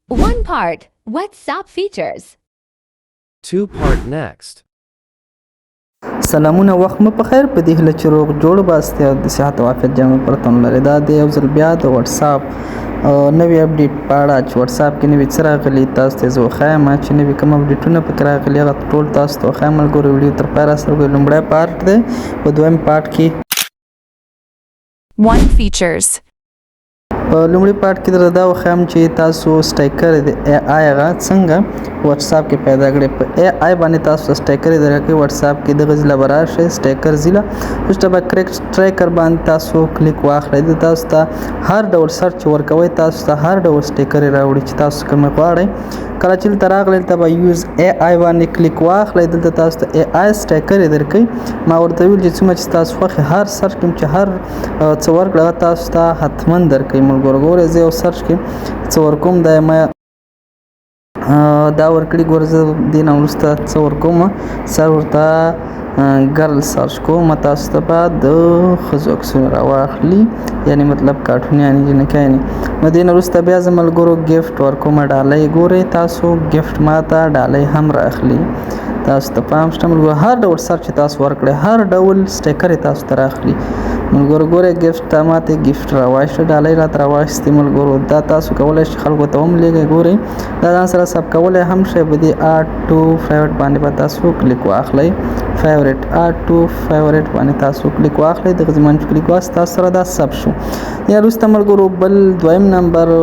1 part WhatsApp features. 2 part next. سلامونه وخت مو په خیر په دې هیله چې روغ جوړ باسته او د صحت او عافیت جامې پرتون لري دا د یو ځل بیا د واتساپ نوی اپډیټ په اړه چې واتساپ کې نوی څه راغلي تاسو ته زه وښایم چې نوی کوم اپډیټونه پکې راغلي هغه ټول تاسو ته وښایم ملګرو ویډیو تر پایه راسره وګورئ لومړی پارټ دی په دویم پارټ کې 1 features. په لومړي پارت کې درته دا وښایم چې تاسو سټیکر د ای آی هغه څنګه واتساپ کې پیدا کړئ په ای آی باندې تاسو سټیکر درکړئ واتساپ کې دغه ځله به راشئ سټیکر ځله وروسته به کریک سټیکر باندې تاسو کلیک واخلئ د تاسو ته هر ډول سرچ ورکوئ تاسو ته هر ډول سټیکر راوړي چې تاسو کوم غواړئ کله چې دلته راغلی دلته به یوز ای آی باندې کلیک واخلئ دلته تاسو ته ای آی سټیکر درکوي ما ورته ویل چې څومره چې تاسو خوښې هر سرچ کوم چې هر څه ورکړه هغه تاسو ته حتما درکوي ملګرو ګورئ زه یو سرچ کې څه ورکوم دا ما دا ورکړي ګوره زه دې نه وروسته څه ورکوم سر ورته ګرل سرچ کوم تاسو ته به د ښځو عکسونه راواخلي یعنې مطلب کارټونیانې جنکیانې نو دې نه وروسته بیا زه ملګرو ګفټ ورکوم ډالۍ ګورئ تاسو ګفټ ماته ډالۍ هم رااخلي تاسو ته پام شته ملګرو هر ډول سرچ تاسو ورکړئ هر ډول سټیکر تاسو ته رااخلي ملګرو ګورئ ګفټ ماته ګفټ راواخیسته ډالۍ راته راواخیستې ملګرو دا تاسو کولی شئ خلکو ته هم لیږئ ګورئ دا ځان سره ثبت کولی هم شئ په دې اډ ټو فیورټ باندې به تاسو کلیک واخلئ فیورټ اډ ټو فیورټ باندې تاسو کلیک واخلئ دغه ځای باندې کلیک واخلئ تاسو سره دا ثبت شو یا وروسته ملګرو بل دویم نمبر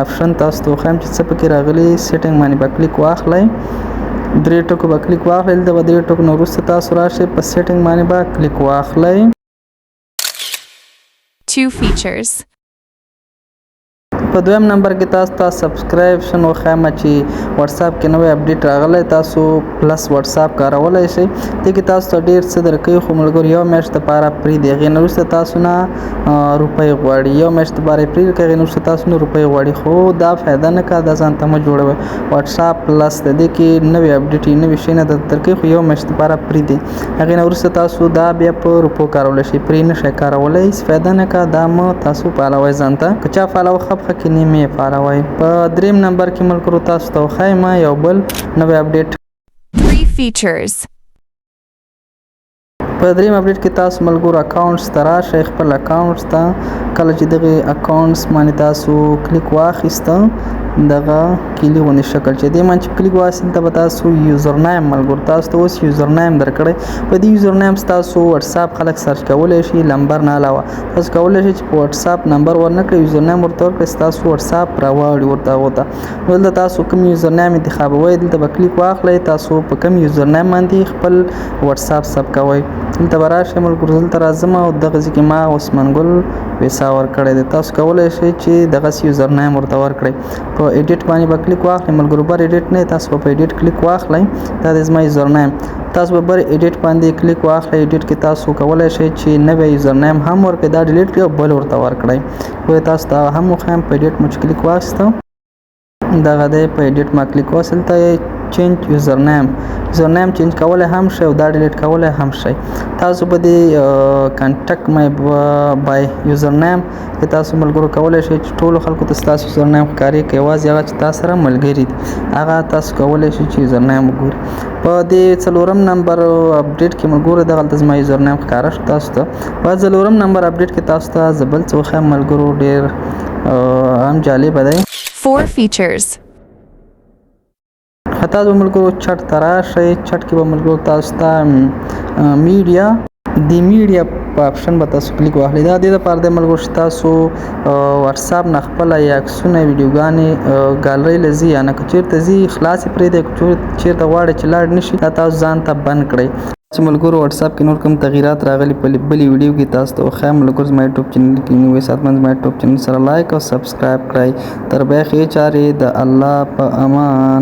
آپشن تاسو ته وښایم چې څه پکې راغلي سیټینګ باندې به کلیک واخلئ درې ټکو به کلیک واخلئ دلته به درې ټکو نه وروسته تاسو راشئ په سیټینګ باندې به کلیک واخلئ 2 features. په دویم نمبر کې تاسو ته سبسکرایبشن وښایم چې واتساپ کې نوی اپډیټ راغلی تاسو پلس واتساپ کارولی شئ دې کې تاسو ته ډېر څه درکوي خو ملګرو یو میاشت دپاره فری دی هغې نه وروسته تاسو نه روپۍ غواړي یو میاشت دپاره یې فری درکوي هغې نه وروسته تاسو نه روپۍ غواړي خو دا فایده نه کوه دا ځان ته مه جوړوئ واتساپ پلس د دې کې نوی اپډیټ نوي شیونه درته درکوي خو یو میاشت دپاره فری دی هغې نه وروسته تاسو دا بیا په روپو کارولی شئ فری نه شئ کارولی هېڅ فایده نه کوه دا مه تاسو فالوئ ځان ته که چا فالوه ښه پښه کې نیمې فالوئ په دریم نمبر کې ملګرو تاسو ته وښایم یو بل نوی اپډیټ 3 features. په دریم اپډیټ کې تاسو ملګرو اکاونټس ته راشئ خپل اکاونټس ته کله چې دغه اکاونټس باندې تاسو کلیک واخیسته دغه کلی غونې شکل چې دې باندې کلیک واخیستل ته به تاسو یوزر نیم ملګرو تاسو ته اوس یوزر نیم درکړی په دې یوزر نیم تاسو واتساپ خلک سرچ کولی شي نمبر نه علاوه تاسو کولی شئ چې په واتساپ نمبر ورنه کړئ یوزر نیم ورته ورکړئ تاسو واتساپ راواړي ورته هغو ته نو دلته تاسو کوم یوزر نیم انتخابوئ دلته به کلیک واخلئ تاسو په کوم یوزر نیم باندې خپل واتساپ ثبت کوئ دلته به راشئ ملګرو دلته راځم او دغه ځای کې ما عثمان ګل ویسا ورکړی دی تاسو کولی شئ چې دغسې یوزر نیم ورته ورکړئ په ایډیټ باندې به کلیک واخلئ ملګرو بر ایډیټ نه تاسو په ایډیټ کلیک واخلئ دا د زما یوزر نیم تاسو به بر ایډیټ باندې کلیک واخلئ ایډیټ کې تاسو کولی شئ چې نوی یوزر نیم هم ورکړئ دا ډیلیټ کړئ او بل ورته ورکړئ وایي تاسو ته هم وښایم په ایډیټ مو چې کلیک واخیسته دغه دی په ایډیټ ما کلیک واخیستل ته چینج یوزر نیم چینج کولی هم شئ او دا ډیلیټ کولی هم شئ تاسو په دې کانټیکټ مای بای یوزر نیم کې تاسو ملګرو کولی شئ چې ټولو خلکو ته ستاسو یوزر نیم ښکاري که یوازې هغه چې تا سره ملګري دي هغه تاسو کولی شئ چې یوزر نیم وګورئ په دې څلورم نمبر اپډیټ کې ملګرو دغلته زما یوزر نیم ښکاره شو تاسو ته په څلورم نمبر اپډیټ کې تاسو ته زه بل څه وښایم ملګرو ډېر هم جالبه دی 4 features. تاسو به ملګرو چټ ته راشئ چټ کې به ملګرو تاسو ته میډیا د میډیا په اپشن به تاسو کلیک واخلئ دا دې دپاره دی ملګرو چې تاسو واتساپ نه خپله یا عکسونه ویډیوګانې ګالرۍ له ځي یا نه که چېرته ځي خلاصې پرېږدئ که چېرته غواړئ چې لاړ نه شي دا تاسو ځان ته بند کړئ چې ملګرو واتساپ کې نور کوم تغیرات راغلي په بلې ویډیو کې تاسو ته وښایم ملګرو زما یوټیوب چینل کې نوی ساتمن زما یوټیوب چینل سره لایک او سبسکرایب کړئ تر بیا ښې چارې د الله په امان